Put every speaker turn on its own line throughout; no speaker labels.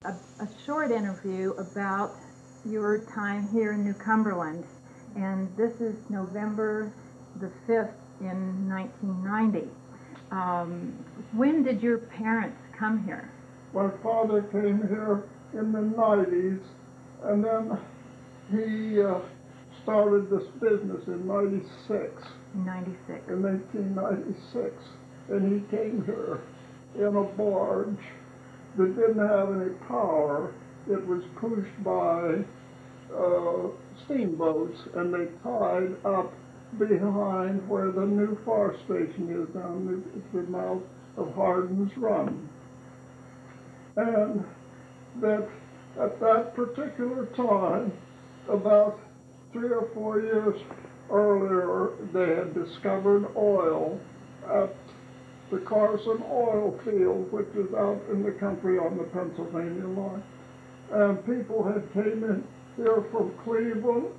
a short interview about your time here in New Cumberland, and this is November the 5th in 1990. When did your parents come here?
My father came here in the 90s, and then he started this business in 96.
96.
In 1896, and he came here in a barge that didn't have any power. It was pushed by steamboats, and they tied up behind where the new fire station is down the mouth of Hardin's Run. And that at that particular time, about 3 or 4 years earlier, they had discovered oil at the Carson oil field, which is out in the country on the Pennsylvania line. And people had came in here from Cleveland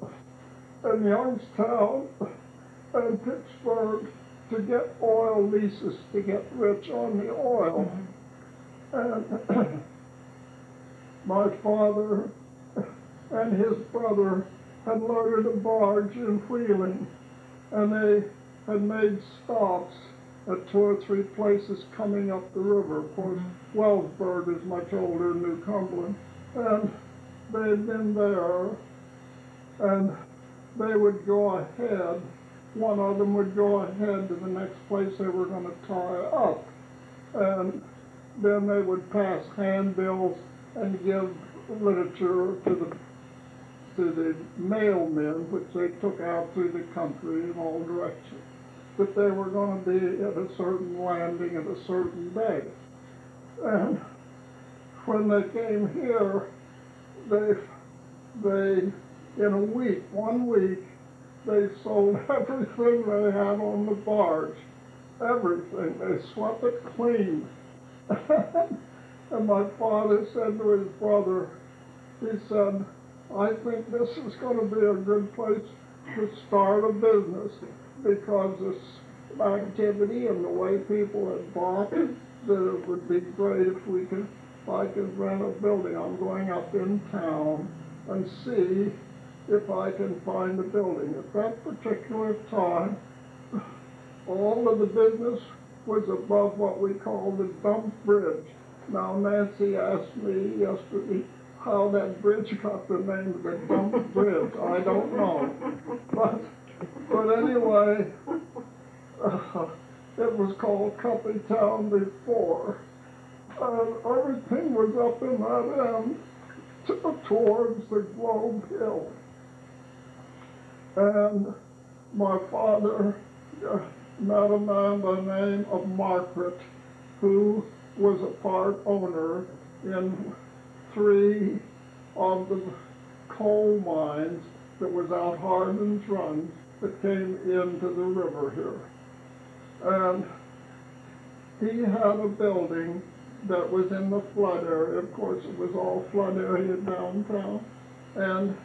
and Youngstown and Pittsburgh to get oil leases to get rich on the oil. And my father and his brother had loaded a barge in Wheeling, and they had made stops at 2 or 3 places coming up the river. Of course, Wellsburg is much older than New Cumberland, and they had been there, and they would go ahead. One of them would go ahead to the next place they were going to tie up, and then they would pass handbills and give literature to the mailmen, which they took out through the country in all directions, that they were going to be at a certain landing at a certain day. And when they came here, they in a week, 1 week, they sold everything they had on the barge. Everything. They swept it clean. And my father said to his brother, he said, "I think this is going to be a good place to start a business, because this activity and the way people had bought, that it would be great if I could rent a building. I'm going up in town and see if I can find a building." At that particular time, all of the business was above what we call the dump bridge. Now, Nancy asked me yesterday how that bridge got the name of the dump bridge. I don't know. But anyway, it was called Cuppy Town before. Everything was up in that end towards the Globe Hill. And my father met a man by the name of Margaret, who was a part owner in 3 of the coal mines that was out Hardin's Run that came into the river here. And he had a building that was in the flood area. Of course, it was all flood area downtown. And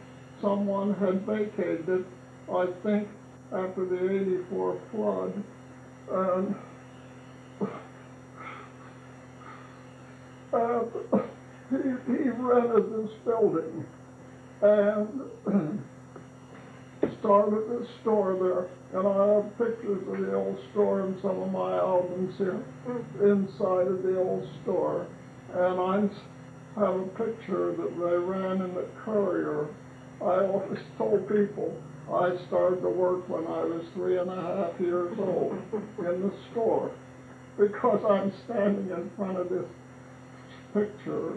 someone had vacated it, I think, after the '84 flood. And he rented this building and started a store there. And I have pictures of the old store in some of my albums here, inside of the old store. And I have a picture that they ran in the Courier. I always told people I started to work when I was 3.5 years old in the store, because I'm standing in front of this picture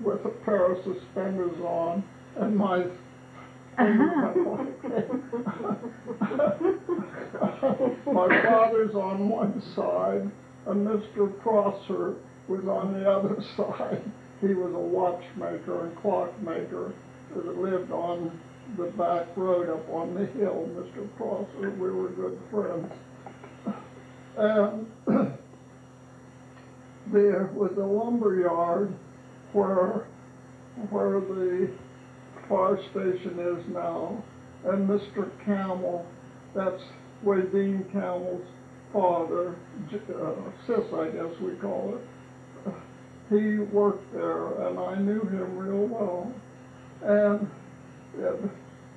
with a pair of suspenders on, and my my father's on one side, and Mr. Prosser was on the other side. He was a watchmaker and clockmaker that lived on the back road up on the hill, Mr. Prosser. We were good friends. And there was a lumber yard where the fire station is now, and Mr. Camel, that's Wadeen Camel's father, Sis, I guess we call it, he worked there, and I knew him real well. And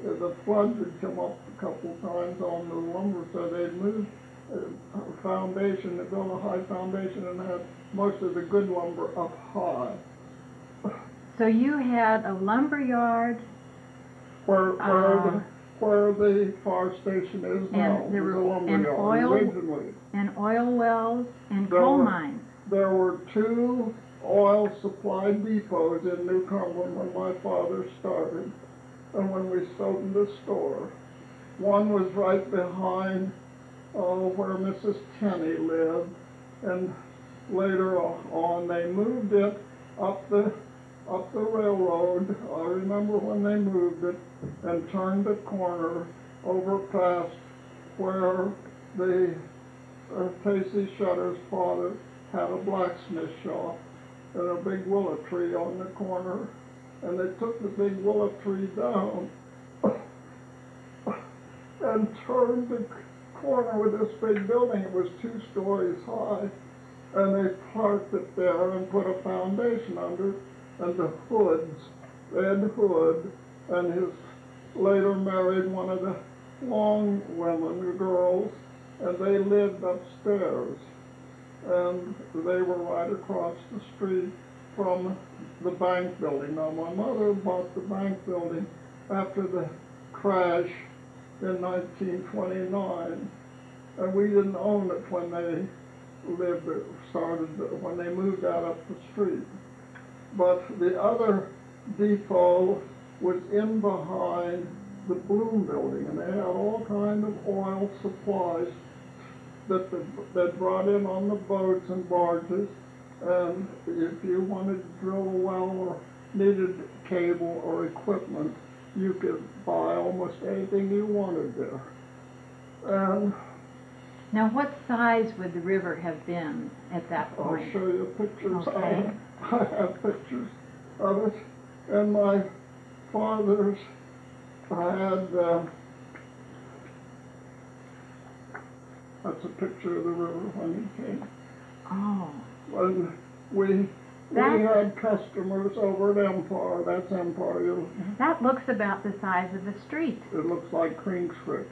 the floods had come up a couple times on the lumber, so they'd moved a foundation, they built a high foundation and had most of the good lumber up high.
So you had a lumber yard.
Where the fire station is now,
And there
was a
were
lumber
and
yard
oil
originally.
and oil wells and
There
coal
were-
mines.
There were 2 oil supply depots in New Cumberland when my father started, and when we opened the store. One was right behind where Mrs. Tenney lived, and later on they moved it up the railroad. I remember when they moved it and turned the corner over past where the Casey Shutter's father had a blacksmith shop and a big willow tree on the corner, and they took the big willow tree down and turned the corner with this big building. It was 2 stories high, and they parked it there and put a foundation under, and the Hoods, Ed Hood, and his later married one of the Long women, girls, and they lived upstairs. And they were right across the street from the bank building. Now, my mother bought the bank building after the crash in 1929, and we didn't own it when they when they moved out up the street. But the other depot was in behind the Bloom building, and they had all kind of oil supplies that they brought in on the boats and barges, and if you wanted to drill a well or needed cable or equipment, you could buy almost anything you wanted there. And
Now, what size would the river have been at that
I'll
point?
show you pictures.
Okay.
I have pictures of it. And my father's had, that's a picture of the river when he came.
Oh.
And we had customers over at Empire. That's Empire.
That looks about the size of the street.
It looks like Kings Creek.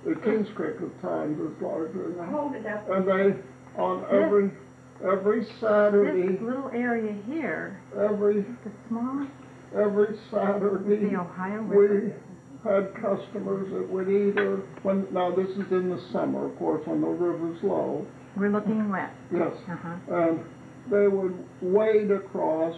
The Kings Creek at times is larger than that.
Hold it up.
And they, on every Saturday,
This little area here,
every
the small,
Saturday,
the Ohio
we
River.
had customers that would either, now this is in the summer, of course, when the river's low.
We're looking west.
Yes.
Uh-huh.
And they would wade across,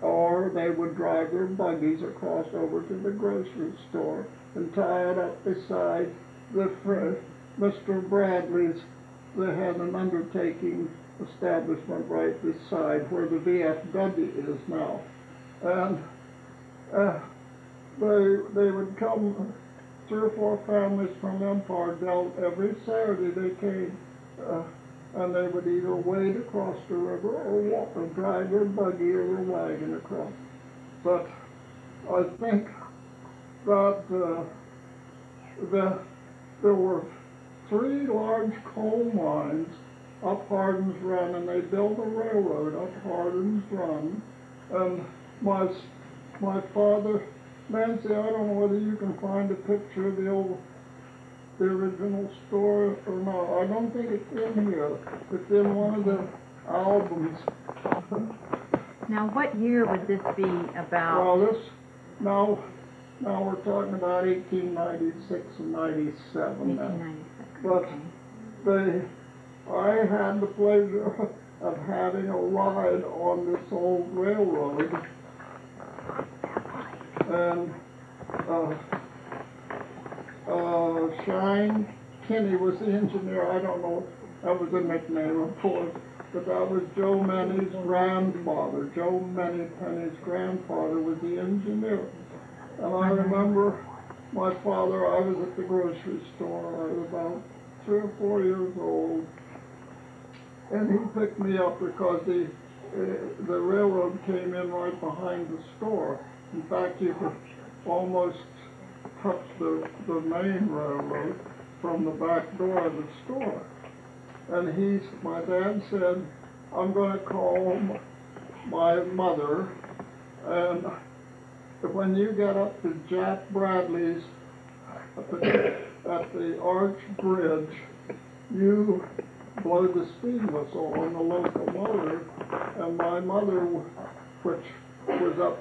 or they would drive their buggies across over to the grocery store and tie it up beside Mr. Bradley's. They had an undertaking establishment right beside where the VFW is now. And they would come, 3 or 4 families from Empire dealt every Saturday. They came, and they would either wade across the river or walk or drive their buggy or their wagon across. But I think that there were 3 large coal mines up Hardin's Run, and they built a railroad up Hardin's Run. And my father, Nancy, I don't know whether you can find a picture of the original store or not. I don't think it's in here. It's in one of the albums.
Now, what year would this be about?
Well, now we're talking about 1896 and 97 now.
1896,
But
okay.
I had the pleasure of having a ride on this old railroad, and Shine Kinney was the engineer. I don't know, that was a nickname, of course, but that was Joe Menny's grandfather. Joe Menny Penny's grandfather was the engineer. And I remember my father, I was at the grocery store. I was about 3 or 4 years old. And he picked me up because the railroad came in right behind the store. In fact, you could almost touch the main railroad from the back door of the store. And my dad said, I'm going to call my mother, and when you get up to Jack Bradley's at the Arch Bridge, you blow the speed whistle on the locomotive, and my mother, which was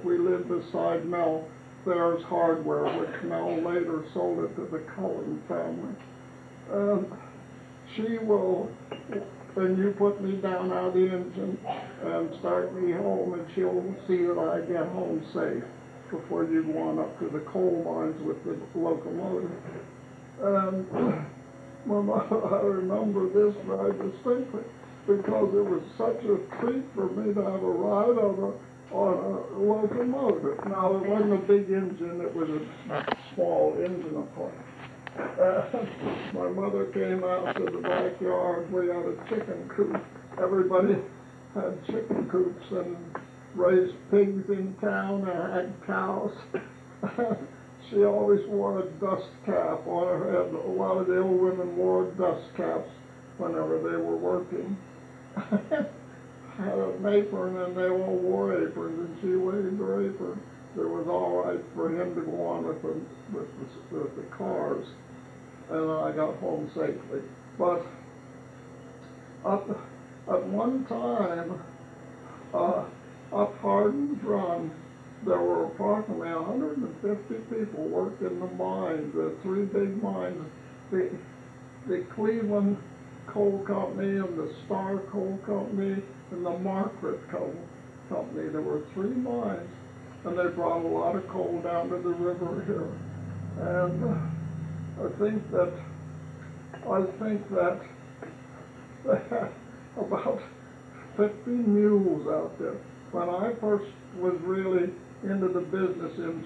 we lived beside Mel Thayer's Hardware, which Mel later sold it to the Cullen family. She will, and you put me down out of the engine and start me home, and she'll see that I get home safe before you go on up to the coal mines with the locomotive. And I remember this very distinctly because it was such a treat for me to have a ride on a locomotive. Now, it wasn't a big engine, it was a small engine, of course. My mother came out to the backyard. We had a chicken coop. Everybody had chicken coops and raised pigs in town and had cows. She always wore a dust cap on her head. A lot of the old women wore dust caps whenever they were working. Had an apron, and they all wore aprons, and she waved her apron. It was all right for him to go on with the cars, and I got home safely. But at one time, up Hardin's Run, there were approximately 150 people working in the mines, the three big mines, the Cleveland Coal Company and the Star Coal Company and the Margaret Coal Company. There were three mines, and they brought a lot of coal down to the river here. And I think that they had about 50 mules out there. When I first was really into the business in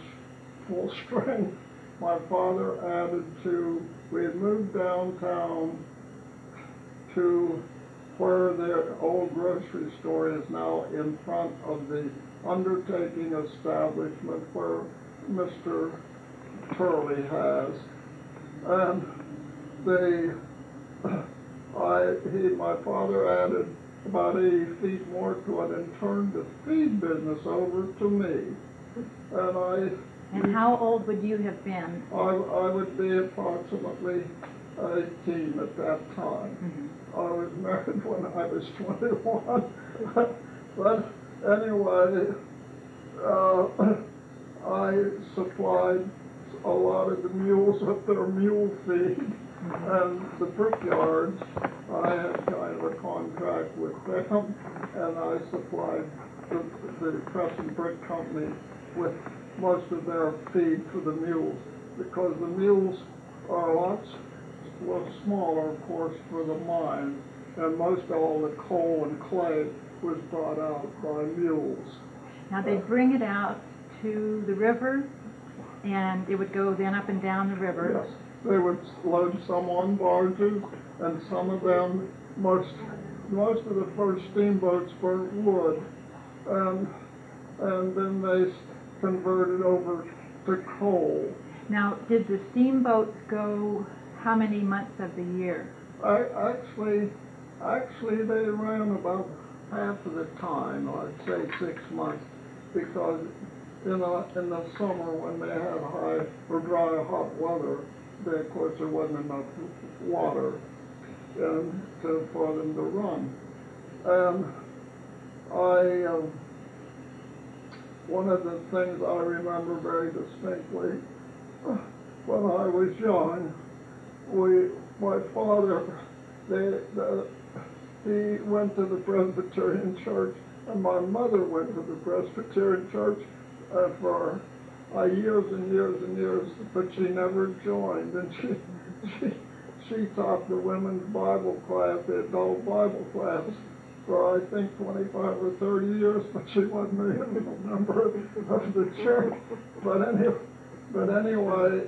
full strength, my father we had moved downtown to where the old grocery store is now, in front of the undertaking establishment where Mr. Turley has. And my father added about 80 feet more to it and turned the feed business over to me.
And how old would you have been?
I would be approximately 18 at that time. Mm-hmm. I was married when I was 21. But anyway, I supplied a lot of the mules with their mule feed. Mm-hmm. And the brickyards, I had kind of a contract with them, and I supplied the Crescent Brick Company with most of their feed for the mules, because the mules are a lot smaller, of course, for the mine, and most all the coal and clay was brought out by mules.
Now they bring it out to the river, and it would go then up and down the river.
Yes. They would load some on barges, and some of them, most of the first steamboats burnt wood, and then they converted over to coal.
Now, did the steamboats go how many months of the year?
Actually, they ran about half of the time, I'd say 6 months, because in the summer when they had high or dry hot weather, of course there wasn't enough water for them to run. And one of the things I remember very distinctly, when I was young, my father, he went to the Presbyterian church, and my mother went to the Presbyterian church for years and years and years, but she never joined. And she taught the women's Bible class, the adult Bible class, for I think 25 or 30 years, but she wasn't a member of the church. But anyway,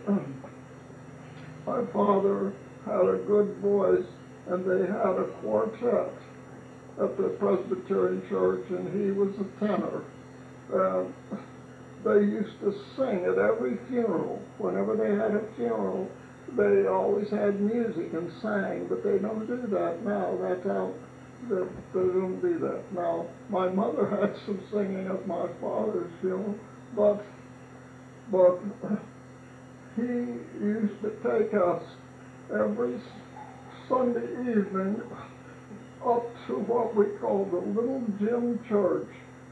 my father had a good voice, and they had a quartet at the Presbyterian church, and he was a tenor. They used to sing at every funeral. Whenever they had a funeral, they always had music and sang, but they don't do that now. That's out that they don't do that. Now, my mother had some singing at my father's funeral, but he used to take us every Sunday evening up to what we call the Little Jim Church.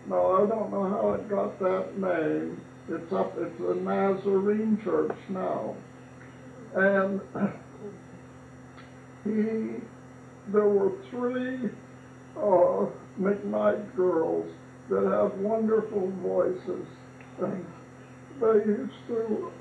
Now, I don't know how it got that name. It's a Nazarene church now. And there were three McKnight girls that had wonderful voices. And they used to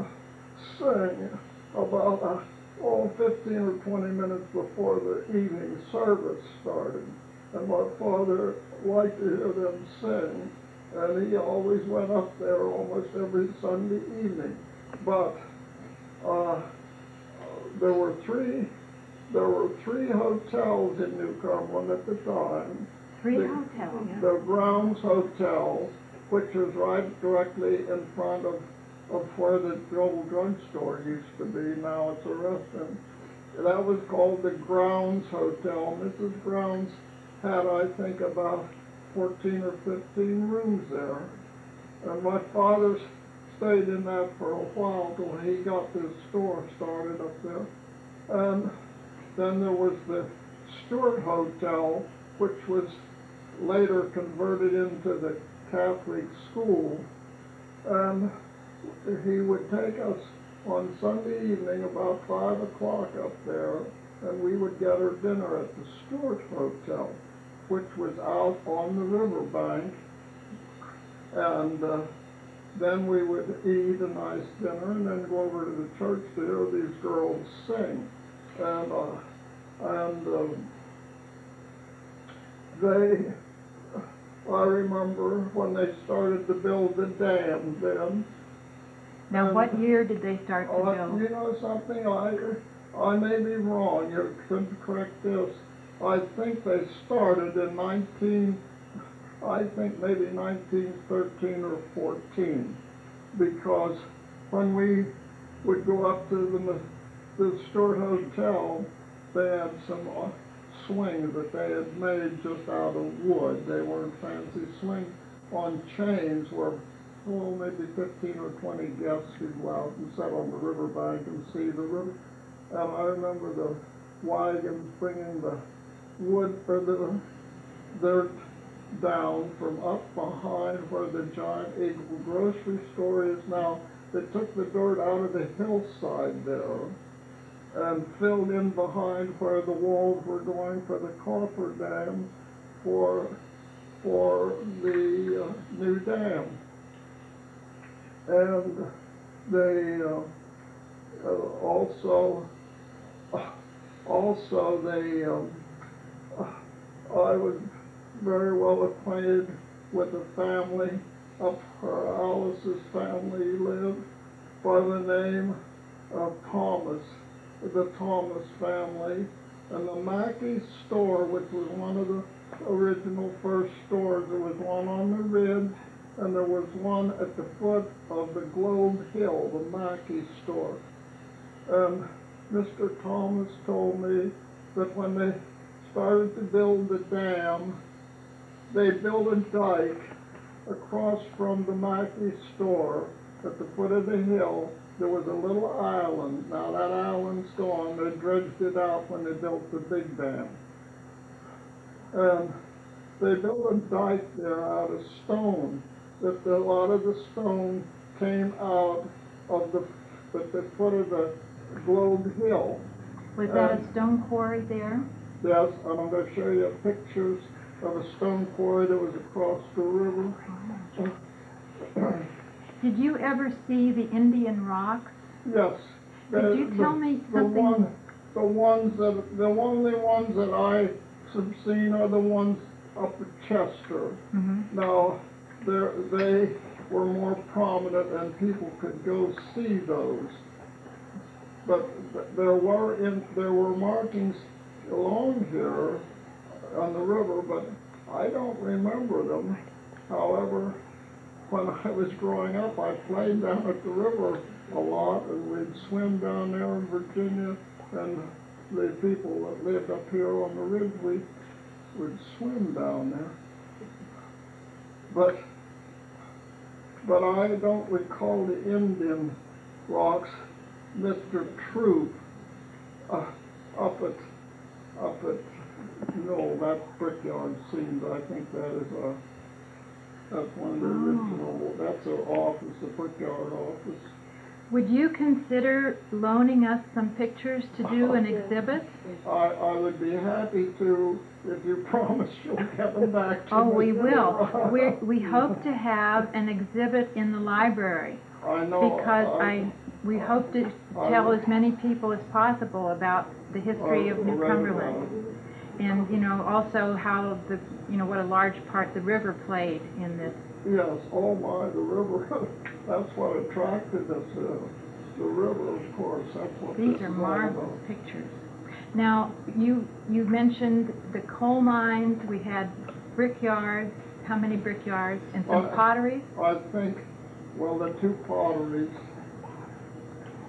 sing about 15 or 20 minutes before the evening service started. And my father liked to hear them sing, and he always went up there almost every Sunday evening. But there were three hotels in New Cumberland at the time.
Three hotels?
The Brown's Hotel, which was right directly in front of where the old drugstore used to be. Now it's a restaurant. That was called the Grounds Hotel. Mrs. Grounds had, I think, about 14 or 15 rooms there. And my father stayed in that for a while till he got this store started up there. And then there was the Stewart Hotel, which was later converted into the Catholic school. And he would take us on Sunday evening about 5 o'clock up there, and we would get our dinner at the Stewart Hotel, which was out on the riverbank. And then we would eat a nice dinner and then go over to the church to hear these girls sing. And I remember when they started to build the dam then.
Now, what year did they start to build?
You know something, I may be wrong, you could correct this. I think they started in maybe 1913 or 14, because when we would go up to the Stewart Hotel, they had some swings that they had made just out of wood. They weren't fancy swings on chains where maybe 15 or 20 guests could go out and sit on the riverbank and see the river. And I remember the wagons bringing the wood or the dirt down from up behind where the giant Eagle grocery store is now. They took the dirt out of the hillside there and filled in behind where the walls were going for the coffer dam for the new dam. And they I was very well acquainted with the family up where Alice's family lived by the name of Thomas, the Thomas family. And the Mackey store, which was one of the original first stores, there was one on the ridge, and there was one at the foot of the Globe Hill, the Mackey store. And Mr. Thomas told me that when they started to build the dam, they built a dike across from the Mackey store at the foot of the hill. There was a little island. Now that island's gone. They dredged it out when they built the big dam. And they built a dike there out of stone. That a lot of the stone came out of the foot of the Globe Hill.
Was that a stone quarry there?
Yes, and I'm going to show you pictures of a stone quarry that was across the river.
Did you ever see the Indian rocks?
Yes.
Could you tell me something?
The only ones that I have seen are the ones up at Chester. Mm-hmm. Now, they were more prominent and people could go see those. But there were markings along here on the river, but I don't remember them. However, when I was growing up, I played down at the river a lot, and we'd swim down there in Virginia, and the people that lived up here on the ridge, we would swim down there. But I don't recall the Indian rocks. Mr. Troop up at no, that brickyard seems, I think that is that's one of the original, that's an office, the brickyard office.
Would you consider loaning us some pictures to do an exhibit?
I would be happy to, if you promise you'll get them back to me.
Oh, we will. We hope to have an exhibit in the library.
I know.
Because we hope to tell as many people as possible about the history of New Cumberland. And, you know, also how what a large part the river played in this.
Yes, oh my, the river, that's what attracted us, the river, of course, that's what
These are marvelous pictures. Now, you mentioned the coal mines, we had brickyards, how many brickyards, and some potteries?
I think, well, the two potteries,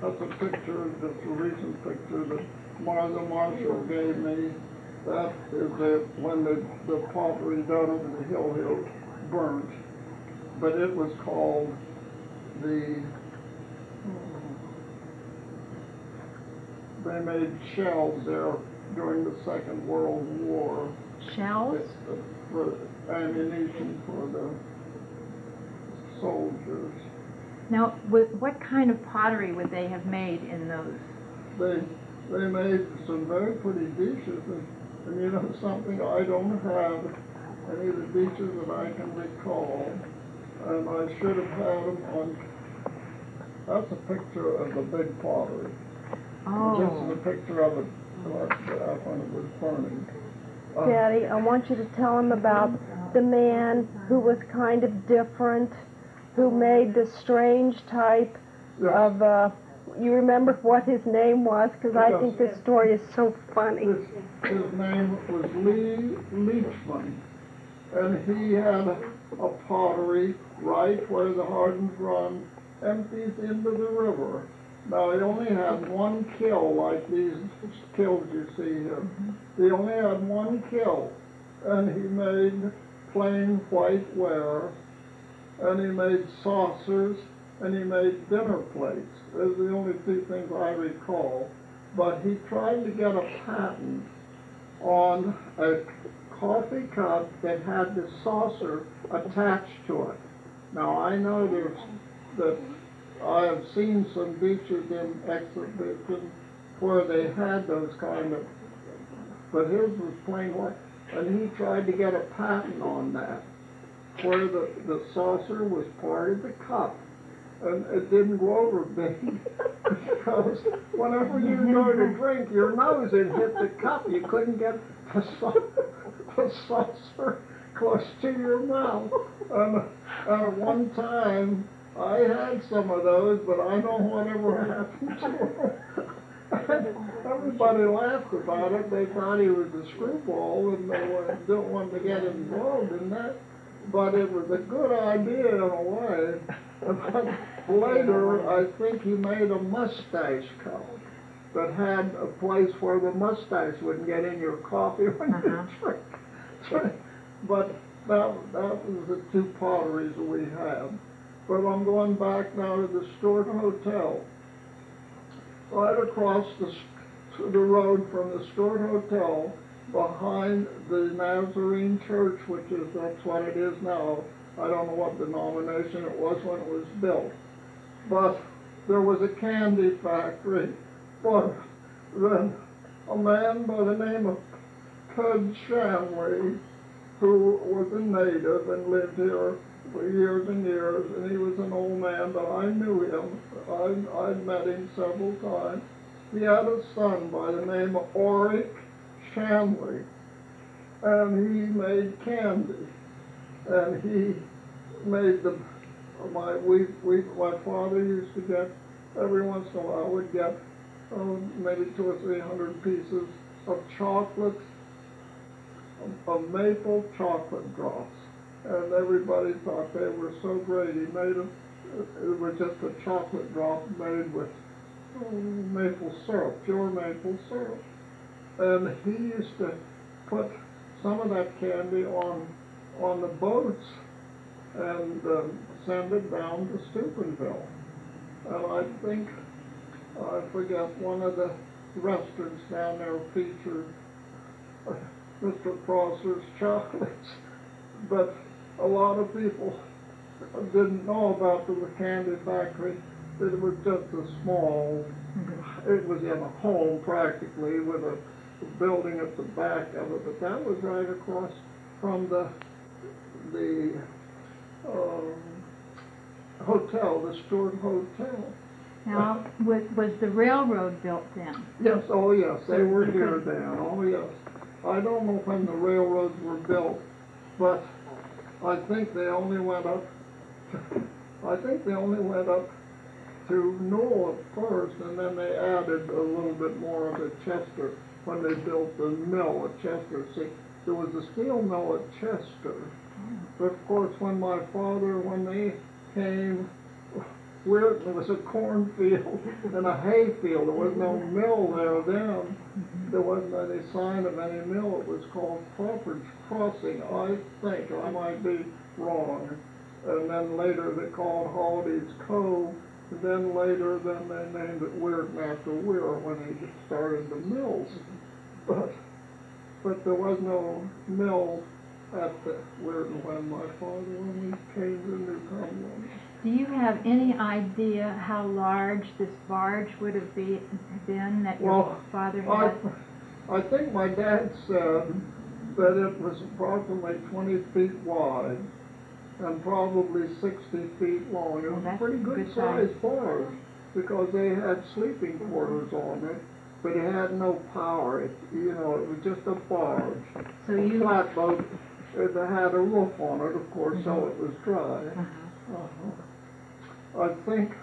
that's a picture, that's a recent picture that Martha Marshall gave me. That is when the pottery down over the hill here burnt. But it was called they made shells there during the Second World War.
Shells?
For ammunition for the soldiers.
Now, what kind of pottery would they have made in those?
They made some very pretty dishes, and you know something, I don't have any of the dishes that I can recall, and I should have had them on. That's a picture of the big pottery.
Oh.
This is a picture of it when it was burning.
Daddy, I want you to tell him about the man who was kind of different, who made the strange type of, you remember what his name was? Because I think this story is so funny.
His name was Lee Leachman, and he had a pottery right where the Hardens Run empties into the river. Now, he only had one kiln, like these kilns you see here. He only had one kiln, and he made plain white ware, and he made saucers, and he made dinner plates. Those are the only two things I recall. But he tried to get a patent on a coffee cup that had the saucer attached to it. Now, I know that I have seen some beaches in exhibitions where they had those kind of, but his was plain white, and he tried to get a patent on that, where the saucer was part of the cup, and it didn't go over big, because whenever you go to drink, your nose would hit the cup. You couldn't get the saucer close to your mouth. And at one time, I had some of those, but I know whatever happened to them. Everybody laughed about it. They thought he was a screwball, and they didn't want to get involved in that. But it was a good idea in a way. But later, I think he made a mustache cup that had a place where the mustache wouldn't get in your coffee when you drink. But that was the two potteries that we had. But I'm going back now to the Stewart Hotel. Right across the road from the Stewart Hotel, behind the Nazarene Church, that's what it is now. I don't know what denomination it was when it was built. But there was a candy factory. But then a man by the name of Tud Shanley, who was a native and lived here for years and years, and he was an old man, but I knew him. I'd met him several times. He had a son by the name of Oric Shanley, and he made candy. And he made my father used to get, every once in a while, would get maybe 200 or 300 pieces of chocolate, of maple chocolate drops. And everybody thought they were so great. He made them, it was just a chocolate drop made with maple syrup, pure maple syrup. And he used to put some of that candy on the boats and send it down to Steubenville. And I think, I forget, one of the restaurants down there featured Mr. Prosser's chocolates. But a lot of people didn't know about the candy factory. It was just a small, it was in a home practically with a building at the back of it, but that was right across from the hotel, the Stewart Hotel.
Now, was the railroad built then?
Yes, oh yes, they were here then, oh yes. I don't know when the railroads were built, but I think they only went up to Newell at first, and then they added a little bit more of it Chester when they built the mill at Chester. See, there was a steel mill at Chester, but of course when my father, when they came, it was a cornfield and a hay field. There was no mill there then. There wasn't any sign of any mill. It was called Crawford's Crossing, I think. I might be wrong. And then later they called Haldy's Cove. And then later, they named it Weirton after Weir when he started the mills. But there was no mill at the Weirton when we came to New Cumberland.
Do you have any idea how large this barge would have been that your father had?
I think my dad said that it was approximately 20 feet wide and probably 60 feet long. It was a pretty good sized barge because they had sleeping quarters on it, but it had no power. It was just a barge.
So you
flatboat. It had a roof on it, of course, so it was dry. I think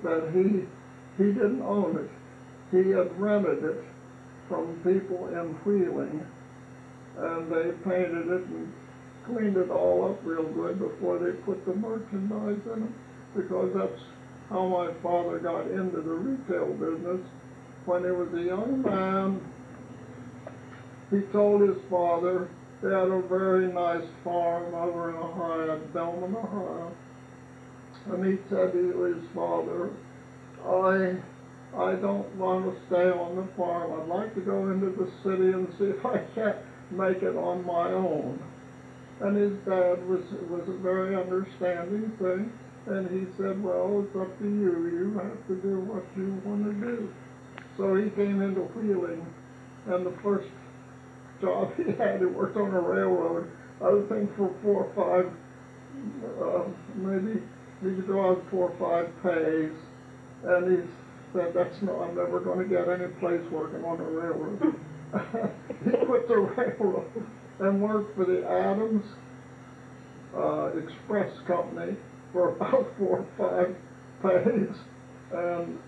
that he didn't own it. He had rented it from people in Wheeling, and they painted it and cleaned it all up real good before they put the merchandise in it, because that's how my father got into the retail business. When he was a young man, he told his father they had a very nice farm over in Ohio, Belmont, Ohio, and he said to his father, I don't want to stay on the farm. I'd like to go into the city and see if I can't make it on my own. And his dad was a very understanding thing, and he said, well, it's up to you. You have to do what you want to do. So he came into Wheeling, and the first job he had, he worked on a railroad, I would think for 4 or 5, maybe he could go out 4 or 5 pays, and he said, I'm never going to get any place working on a railroad. He quit the railroad and worked for the Adams Express Company for about 4 or 5 pays, and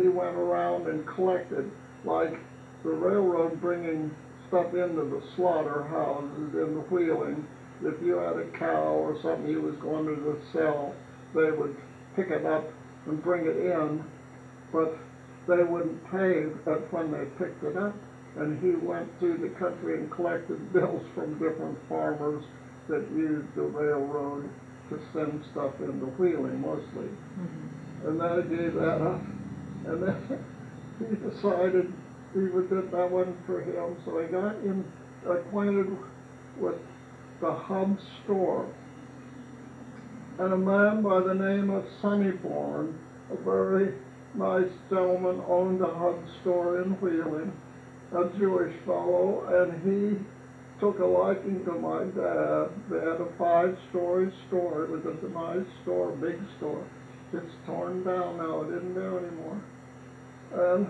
he went around and collected, like the railroad bringing stuff into the slaughterhouses in the Wheeling. If you had a cow or something you was going to sell, they would pick it up and bring it in, but they wouldn't pay when they picked it up. And he went through the country and collected bills from different farmers that used the railroad to send stuff into Wheeling mostly. And then he gave that up. And then he decided that wasn't for him, so he got acquainted with the Hub store. And a man by the name of Sonnyborn, a very nice gentleman, owned a Hub store in Wheeling, a Jewish fellow, and he took a liking to my dad. They had a 5-story store. It was a nice store, big store. It's torn down now. It isn't there anymore. And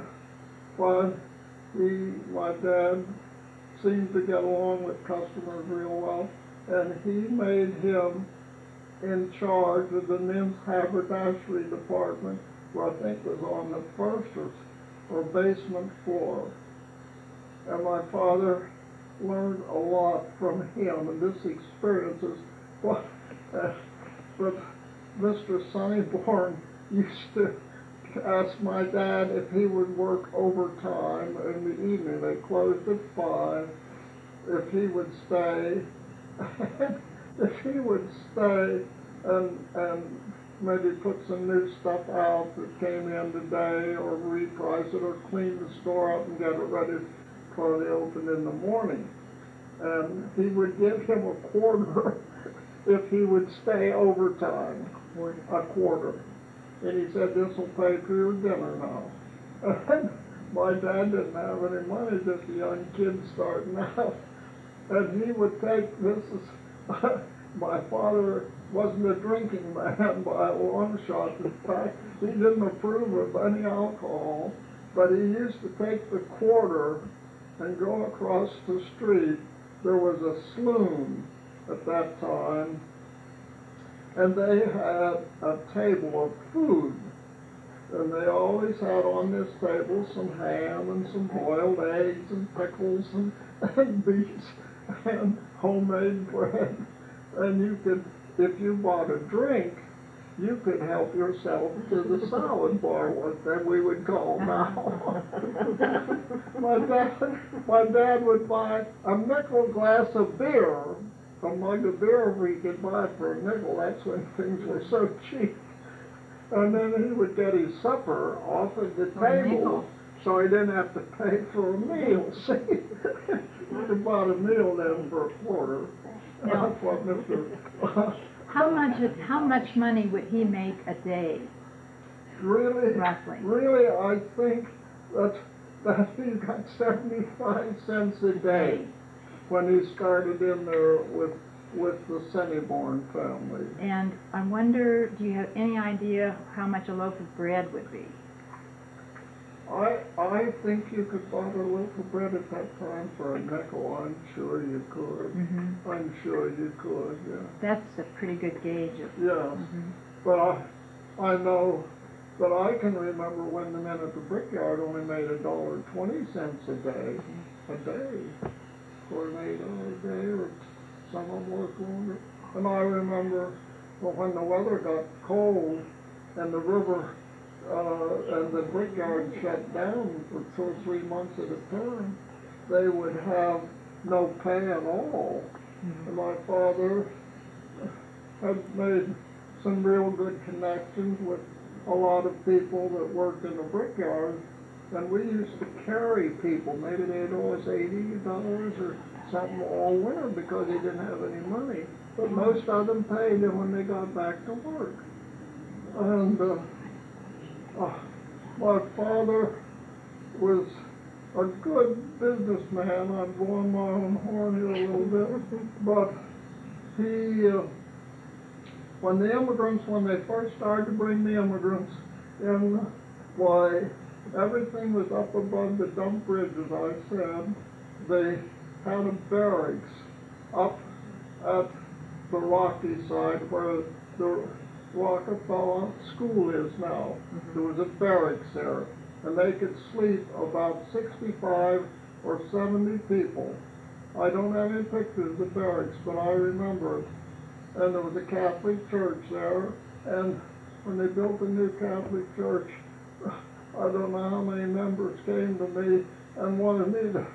my dad seemed to get along with customers real well, and he made him in charge of the men's haberdashery department, where I think was on the first or basement floor. And my father learned a lot from him, and this experience is what. But Mr. Sonnyborn used to asked my dad if he would work overtime in the evening. They closed at 5. If he would stay, if he would stay and maybe put some new stuff out that came in today, or reprice it, or clean the store up and get it ready for they opened in the morning. And he would give him a quarter if he would stay overtime, a quarter. And he said, "This will pay for your dinner now." And my dad didn't have any money, just a young kid starting out. And he would take, this is, my father wasn't a drinking man by a long shot. In fact, he didn't approve of any alcohol, but he used to take the quarter and go across the street. There was a saloon at that time, and they had a table of food. And they always had on this table some ham and some boiled eggs and pickles and beets and homemade bread. And you could, if you bought a drink, you could help yourself to the salad bar, what that we would call now. my dad would buy a nickel glass of beer, a mug of beer we could buy for a nickel. That's when things were so cheap. And then he would get his supper off at the table, so he didn't have to pay for a meal. See, he could buy a meal then for a quarter.
Now,
That's what Mr.
how much money would he make a day?
Really,
roughly?
Really, I think that he got 75 cents a day when he started in there with the Sennyborn family.
And I wonder, do you have any idea how much a loaf of bread would be?
I think you could buy a loaf of bread at that time for a nickel. I'm sure you could.
Mm-hmm.
I'm sure you could, yeah.
That's a pretty good gauge of...
Yes, but I know that I can remember when the men at the brickyard only made $1.20 a day, for an 8-hour day, or some of them worked longer. And I remember when the weather got cold and the river and the brickyard shut down for 2 or 3 months at a time, they would have no pay at all. And my father had made some real good connections with a lot of people that worked in the brickyard, and we used to carry people. Maybe they'd owe us $80 or something all winter because they didn't have any money. But most of them paid them when they got back to work. And my father was a good businessman. I'm blowing my own horn here a little bit, but he, when they first started to bring the immigrants in, why, everything was up above the dump bridge, as I said. They had a barracks up at the rocky side where the Rockefeller School is now. There was a barracks there, and they could sleep about 65 or 70 people. I don't have any pictures of the barracks, but I remember it. And there was a Catholic church there, and when they built the new Catholic church, I don't know how many members came to me and wanted me to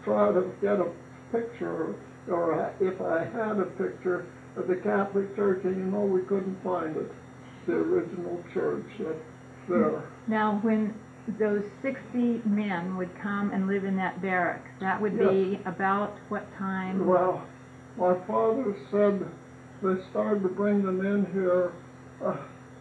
try to get a picture, or if I had a picture of the Catholic church, and you know we couldn't find it, the original church there.
Now, when those 60 men would come and live in that barracks, that would be about what time?
Well, my father said they started to bring them in here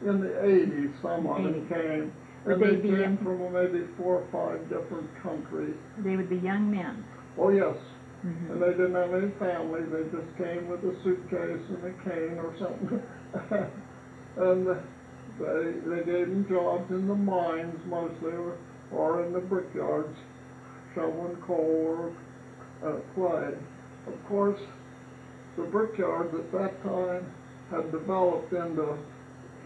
in the 80s, some of them came. And they came from maybe 4 or 5 different countries.
They would be young men.
Oh, yes. And they didn't have any family. They just came with a suitcase and a cane or something. And they gave them jobs in the mines mostly, or in the brickyards, shoveling coal or clay. Of course, the brickyards at that time had developed into,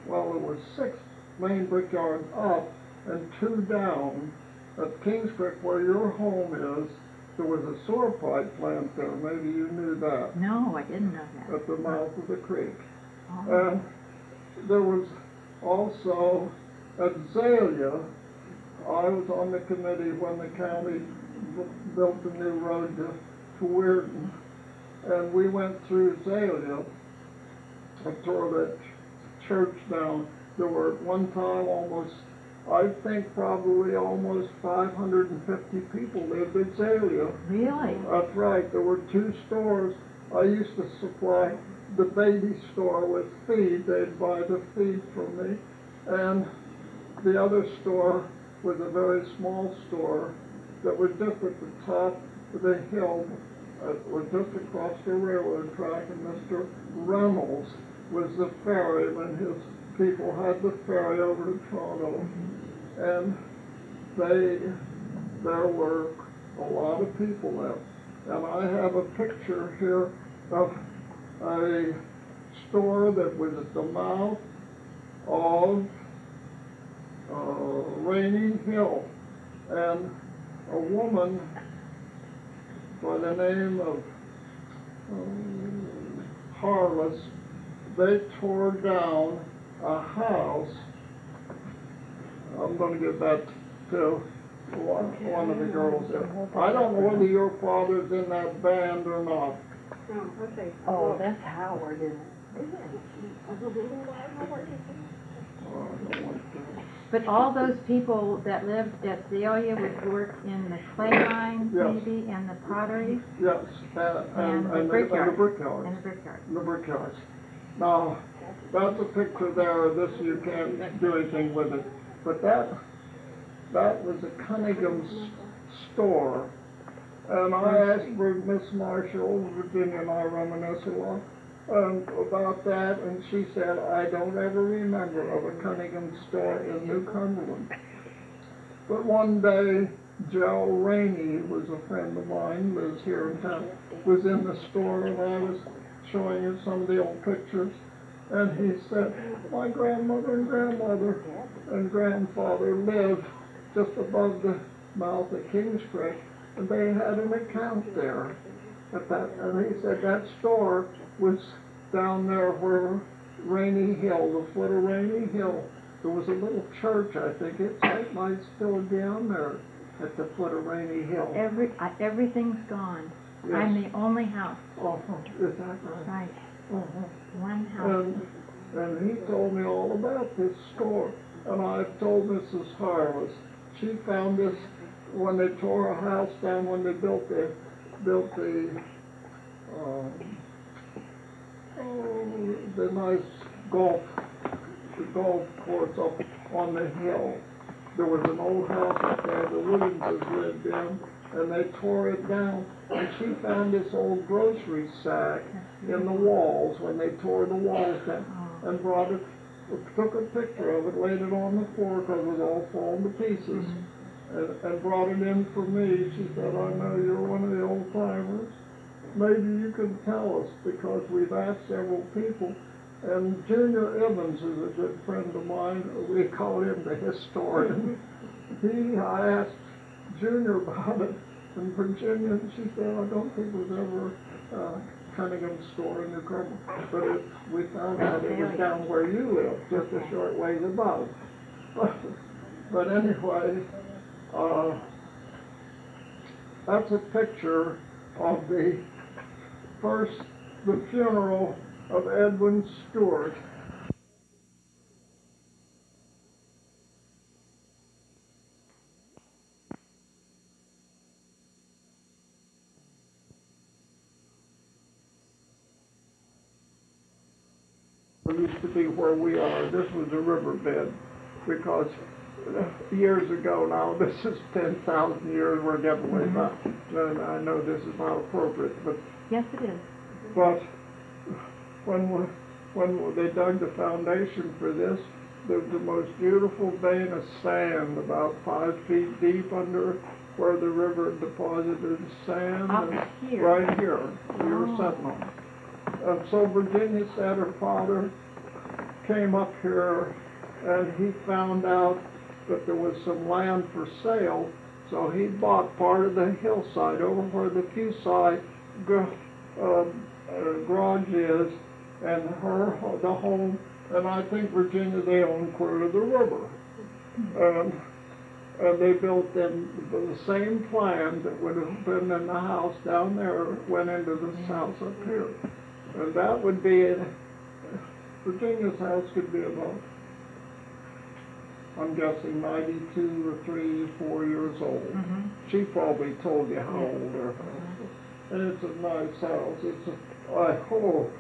well, there were 6 main brickyards up and 2 down. At Kings Creek, where your home is, there was a sewer pipe plant there. Maybe you knew that.
No, I didn't know that.
At the mouth of the creek.
Oh.
And there was also at Zalia, I was on the committee when the county built the new road to Weirton, and we went through Zalia and tore that church down. There were at one time I think probably almost 550 people lived at Zalia.
Really?
That's right. There were 2 stores. I used to supply the baby store with feed. They'd buy the feed from me. And the other store was a very small store that was just at the top of the hill. It was just across the railroad track, and Mr. Reynolds was the ferryman. His people had the ferry over to Toronto. And there were a lot of people there. And I have a picture here of a store that was at the mouth of Rainy Hill. And a woman by the name of Harless, they tore down a house. I'm going to give that to one of the girls there. I don't know whether your father's in that band or not.
Oh, that's Howard, isn't it? But all those people that lived at Zalia would work in the clay mines,
Yes.
maybe, and the pottery,
Yes,
and the
the
brickyard.
brickyards.
And the brickyard.
The brickyards. Now, that's a picture there. This, you can't do anything with it. But that was a Cunningham's store. And I asked Miss Marshall, Virginia and I reminisce a lot, about that, and she said, I don't ever remember of a Cunningham store in New Cumberland. But one day, Joe Rainey, who was a friend of mine, lives here in town, was in the store, and I was showing him some of the old pictures, and he said, my grandmother and grandmother and grandfather lived just above the mouth of Kings Creek, and they had an account there at that, and he said that store was down there where Rainy Hill, the foot of Rainy Hill. There was a little church, I think. It might still be on there at the foot of Rainy Hill.
Everything's gone.
Yes.
I'm the only house.
Oh, is that right?
Right. One house.
And he told me all about this store. And I told Mrs. Harless. She found this when they tore a house down, when they built the nice golf course up on the hill. There was an old house up there the Williamses lived in, and they tore it down. And she found this old grocery sack in the walls when they tore the walls down, and brought it, took a picture of it, laid it on the floor because it was all falling to pieces, and brought it in for me. She said, I know you're one of the old timers. Maybe you can tell us, because we've asked several people. And Junior Evans is a good friend of mine. We call him the historian. I asked Junior about it in Virginia, and she said, I don't think there was ever a Cunningham store in New Cumberland. But we found out it was down where you live, just a short ways above. But anyway, that's a picture of the funeral of Edwin Stewart. It used to be where we are. This was a riverbed, because years ago now, this is 10,000 years, we're getting way back. And I know this is not appropriate, but
Yes, it is.
But when they dug the foundation for this, there was the most beautiful vein of sand, about 5 feet deep under where the river deposited sand.
Up here.
Right here, we were sitting on. And so Virginia said her father came up here and he found out that there was some land for sale, so he bought part of the hillside over where the Fusai garage is, and the home, and I think Virginia, they own clear to the river. And they built them the same plan that would have been in the house down there went into this house up here. And that would be, Virginia's house could be about, I'm guessing 92 or 3, 4 years old. She probably told you how old her house was. And it's a nice house. I hope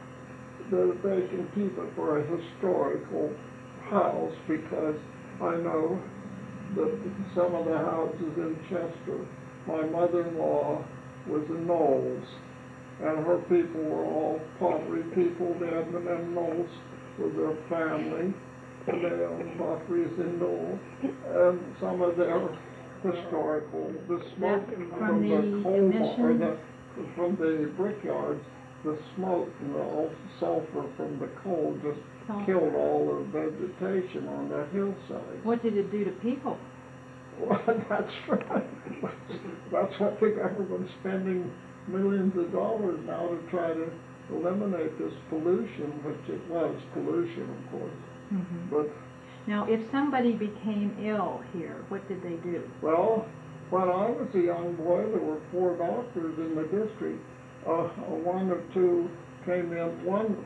that they can keep it for a historical house, because I know that some of the houses in Chester, my mother-in-law was a Knowles, and her people were all pottery people. The Edmund and Knowles were their family, and they owned potteries in Knowles, and some of their historical, the smoke from the coal mine, from the brickyards, the smoke and the sulfur from the coal just killed all the vegetation on that hillside.
What did it do to people?
Well, that's right. That's what the government's spending millions of dollars now to try to eliminate this pollution, which it was pollution, of course. But
now, if somebody became ill here, what did they do?
well, when I was a young boy, there were 4 doctors in the district. 1 or 2 came in. One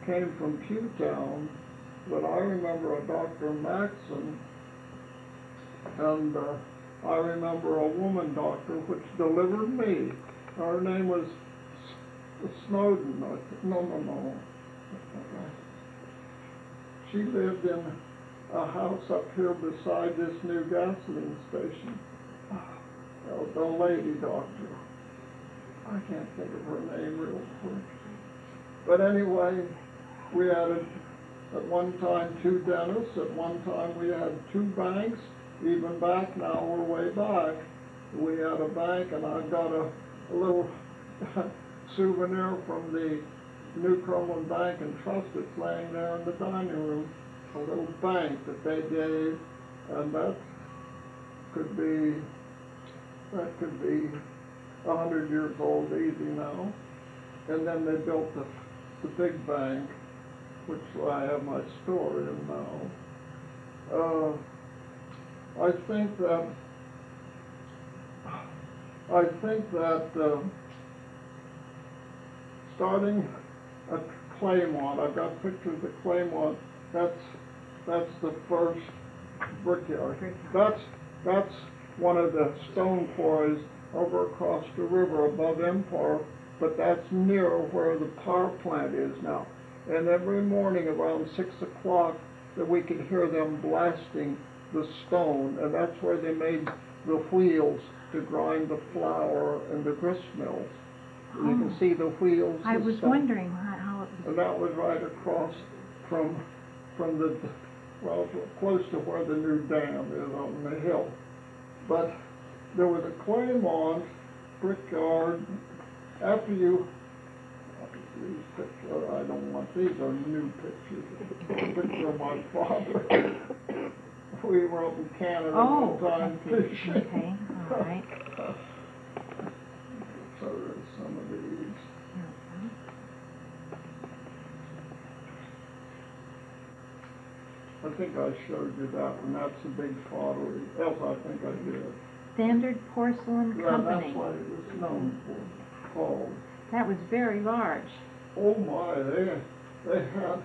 came from Pewtown, but I remember a Dr. Maxson, and I remember a woman doctor which delivered me. Her name was Snowden. No. She lived in a house up here beside this new gasoline station. The lady doctor. I can't think of her name real quick. But anyway, we had at one time 2 dentists. At one time we had 2 banks. Even back now, we're way back. We had a bank, and I got a little souvenir from the New Cumberland Bank and Trust that's laying there in the dining room. A little bank that they gave, and that could be 100 years old easy now. And then they built the big bank, which I have my store in now. I think that starting at Claymont, I've got pictures of Claymont. That's the first brickyard. That's one of the stone quarries over across the river above Empire, but that's near where the power plant is now. And every morning around 6 o'clock, that we could hear them blasting the stone, and that's where they made the wheels to grind the flour and the grist mills. You can see the wheels.
I was wondering how it was.
And that was right across from the, well, close to where the new dam is on the hill. But there was a Claymont brickyard. After you, these pictures, I don't want, these are new pictures. Picture of my father. We were up in Canada one time fishing.
Okay, all right.
So there's some of these. I think I showed you that one. That's a big pottery. Else I think I did.
Standard Porcelain Company.
That's what it was known for, called.
That was very large.
Oh my, they had,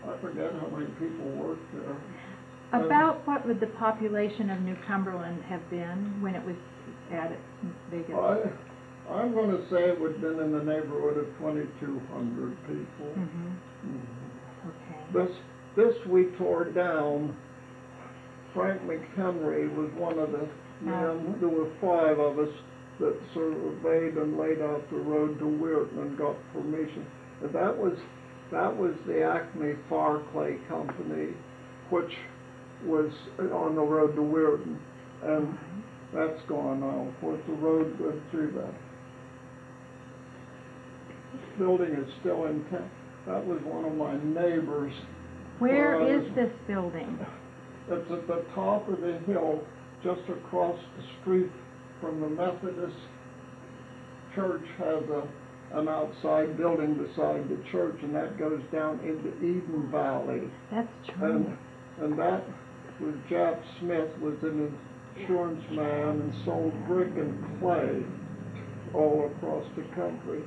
I forget how many people worked there.
About what would the population of New Cumberland have been when it was at its biggest?
I'm going to say it would have been in the neighborhood of 2,200 people.
Okay.
This we tore down. Frank McHenry was one of the men. There were 5 of us that surveyed and laid out the road to Weirton and got permission. And that was the Acme Far Clay Company, which was on the road to Weirton, and that's gone now. Of course, the road went through that. This building is still intact. That was one of my neighbors.
Where is this building?
It's at the top of the hill, just across the street from the Methodist church. Has an outside building beside the church, and that goes down into Eden Valley.
That's true.
And that was Jap Smith, was an insurance man and sold brick and clay all across the country.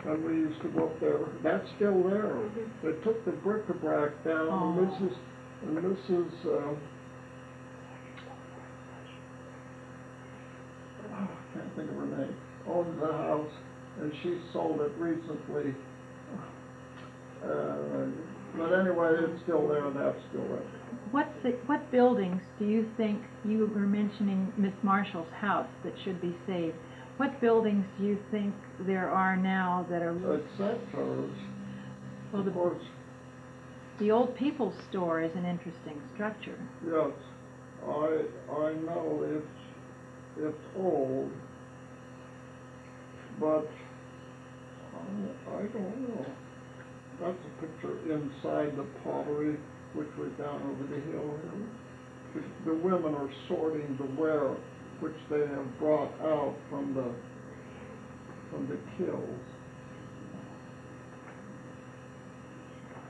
And we used to go up there. That's still there. They took the bric-a-brac down, and Mrs. I can't think of her name, owns the house, and she sold it recently. But anyway, it's still there, and that's still there.
What buildings do you think, you were mentioning Miss Marshall's house that should be saved, what buildings do you think there are now that are...
Except hers,
well,
of course.
The Old People's Store is an interesting structure.
Yes, I know it's old, but I don't know. That's a picture inside the pottery, which was down over the hill here. The women are sorting the ware, which they have brought out from the kilns.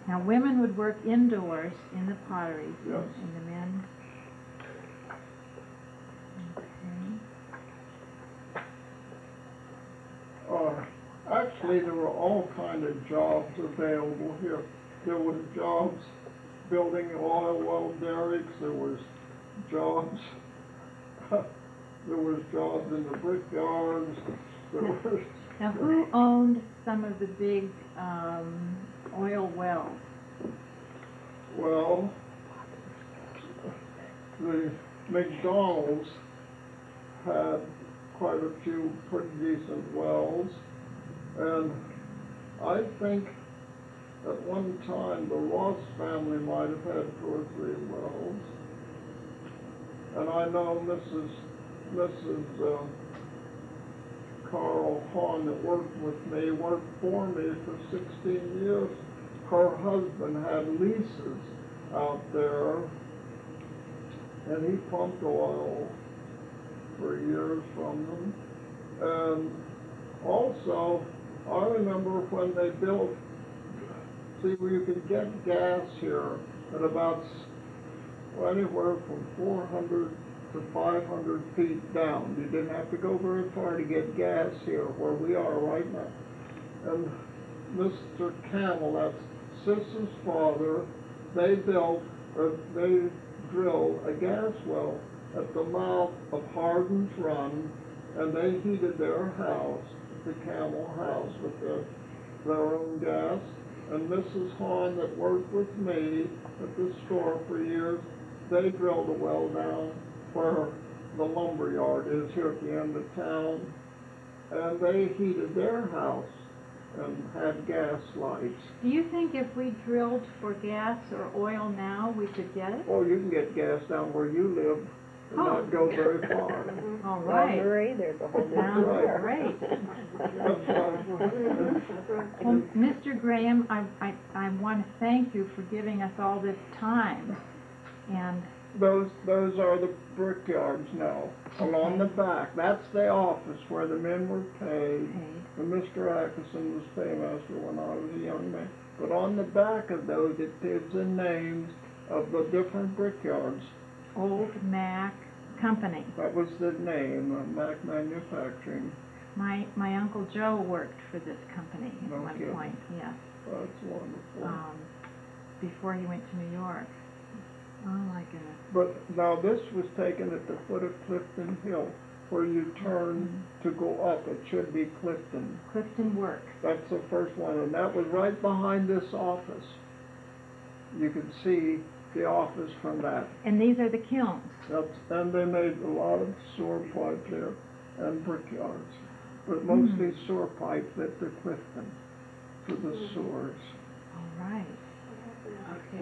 Now, women would work indoors in the pottery,
yes,
and the men...
Actually, there were all kind of jobs available here. There was jobs building oil well derricks. There was jobs. There was jobs in the brickyards.
Now, who owned some of the big oil wells?
Well, the McDonald's had quite a few pretty decent wells, and I think at one time the Ross family might have had 2 or 3 wells, and I know Mrs. Carl Hahn that worked with me, worked for me for 16 years. Her husband had leases out there, and he pumped oil for years from them. And also, I remember when they built, see, where you could get gas here at about anywhere from 400 to 500 feet down. You didn't have to go very far to get gas here where we are right now. And Mr. Camel, that's Sis's father, they drilled a gas well at the mouth of Hardin's Run, and they heated their house, the Camel house, with their own gas. And Mrs. Hahn, that worked with me at the store for years, they drilled a well down where the lumber yard is here at the end of town, and they heated their house and had gas lights.
Do you think if we drilled for gas or oil now, we could get it?
Oh, you can get gas down where you live and not go very far.
All right.
Marie, there's a whole
Sounds
right.
great.
That's right.
Well, Mr. Graham, I want to thank you for giving us all this time. And
Those are the brickyards now. Along the back, that's the office where the men were paid. And Mr. Atkinson was paymaster when I was a young man. But on the back of those, it gives the names of the different brickyards.
Old Mac Company.
That was the name, Mac Manufacturing.
My Uncle Joe worked for this company at one point, yes.
That's wonderful.
Before he went to New York. Oh my goodness.
But now this was taken at the foot of Clifton Hill, where you turn to go up. It should be Clifton.
Clifton Works.
That's the first one, and that was right behind this office. You could see the office from that.
And these are the kilns.
And they made a lot of sewer pipe there and brickyards, but mostly sewer pipe at the Clifton for the sewers.
All right.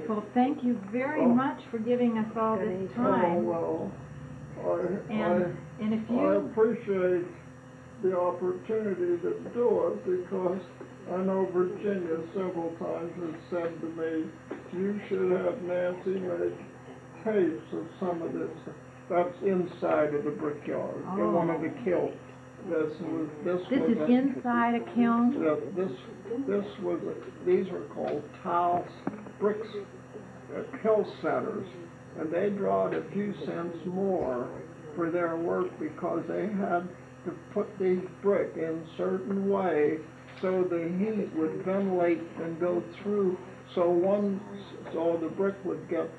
Well, thank you very much for giving us all this time.
Oh, well,
and if
I
you...
appreciate the opportunity to do it, because I know Virginia several times has said to me, you should have Nancy make tapes of some of this. That's inside of the brickyard, in one of the kilns. This is
inside a kiln?
Yeah, these were called tile bricks, hill setters, and they drawed a few cents more for their work because they had to put these brick in a certain way so the heat would ventilate and go through, so the brick would get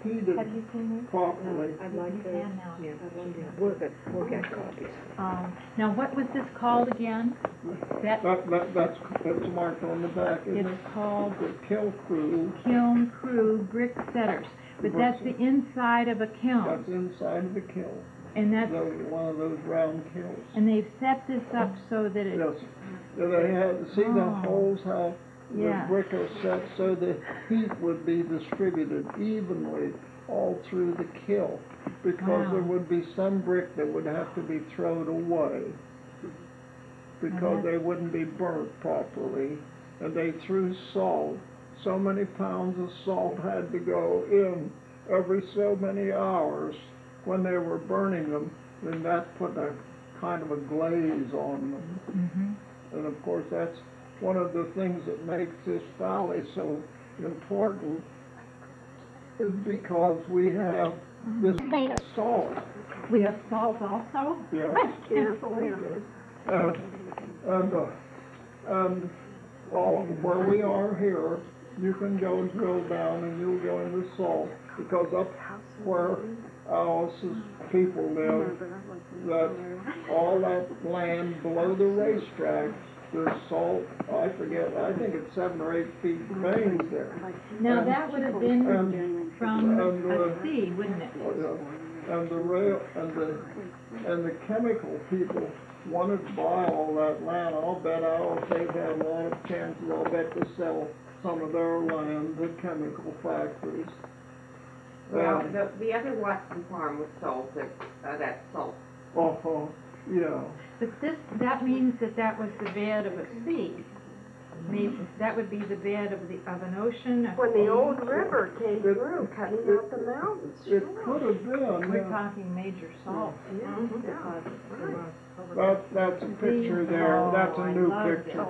heated
Have you seen this?
properly.
I'd like
You
to,
can now.
yeah, we'll get copies.
Now, what was this called again?
That's marked on the back, isn't it?
It's called
The Kill Crew.
Kiln Crew Brick Setters, but that's the inside of a kiln,
That's inside of the kiln.
and that's,
One of those round kilns.
and they've set this up so that it,
Yes. Yeah, they had, see the
Oh.
holes, how the
Yeah.
brick is set so the heat would be distributed evenly all through the kiln. Because
Wow.
there would be some brick that would have to be thrown away because they wouldn't be burnt properly. And they threw salt. So many pounds of salt had to go in every so many hours when they were burning them, and that put a kind of a glaze on them.
mm-hmm.
And of course, that's one of the things that makes this valley so important, is because we have this salt.
We have salt also?
Yes.
Can't believe it.
And where we are here, you can go and drill down and you'll go in the salt, because up where Alice's people live, that all that land below the racetrack, there's salt, I think it's 7 or 8 feet veins there.
Now,
And-
that would have been
and-
from
and,
a sea, wouldn't it?
And the rail and the chemical people wanted to buy all that land. I'll bet they've had a lot of chances, I'll bet, to sell some of their land to chemical factories.
Well, the other Watson farm was sold to, that salt.
Yeah.
But that means that was the bed of a sea. Maybe that would be the bed of an ocean. a
When the
sea.
old river came through, cutting out the mountains.
It could have been.
We're talking major salt.
That's a picture there. That's a new picture.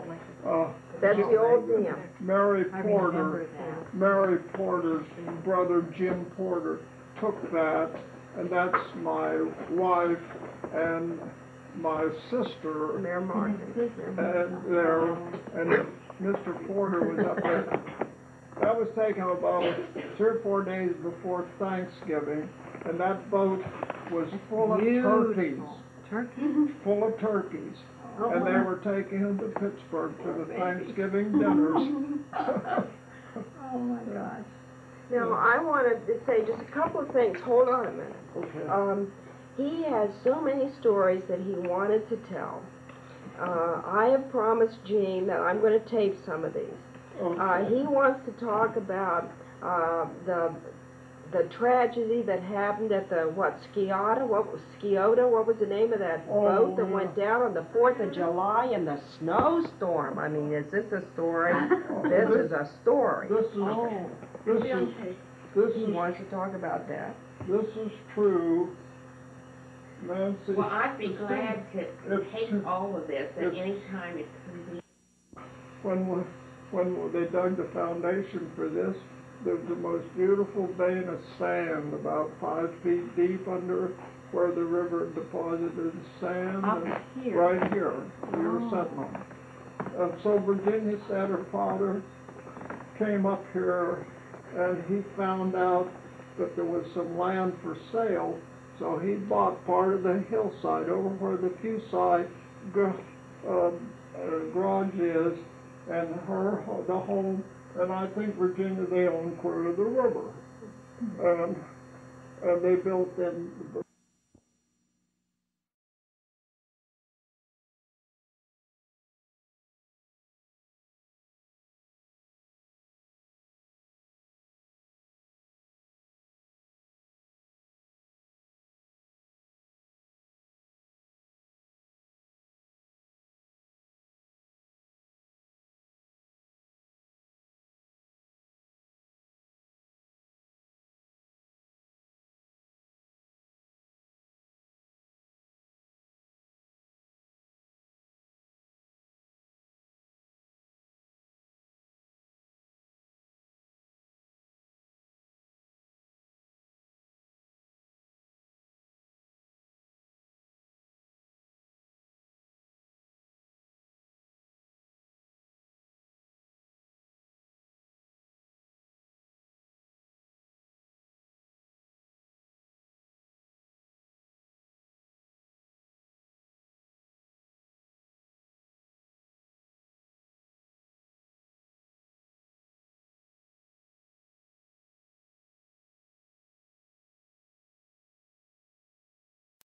That's the old dam.
Mary
I
Porter.
remember that.
Mary Porter's brother Jim Porter took that, and that's my wife and my sister.
Mayor Martin.
And Mr. Porter was up there. That was taken about 3 or 4 days before Thanksgiving, and that boat was full of turkeys.
Turkey?
Full of turkeys. And they were taking them to Pittsburgh for the Thanksgiving dinners.
Oh my gosh.
Now, I wanted to say just a couple of things. Hold on a minute.
Okay.
He has so many stories that he wanted to tell. I have promised Gene that I'm going to tape some of these. He wants to talk about the tragedy that happened at the Sciota? What was the name of that boat that went down on the 4th of July in the snowstorm? I mean, is this a story? This is a story. He wants to talk about that.
This is true. Nancy.
Well, I'd be glad to take all of this at any time it's convenient.
When they dug the foundation for this, there was the most beautiful vein of sand about 5 feet deep under where the river deposited the sand.
Up here.
Right here, we were sitting on. And so Virginia said her father came up here and he found out that there was some land for sale, so he bought part of the hillside over where the Fusai garage is, and the home, and I think Virginia, they own clear of the river. And they built them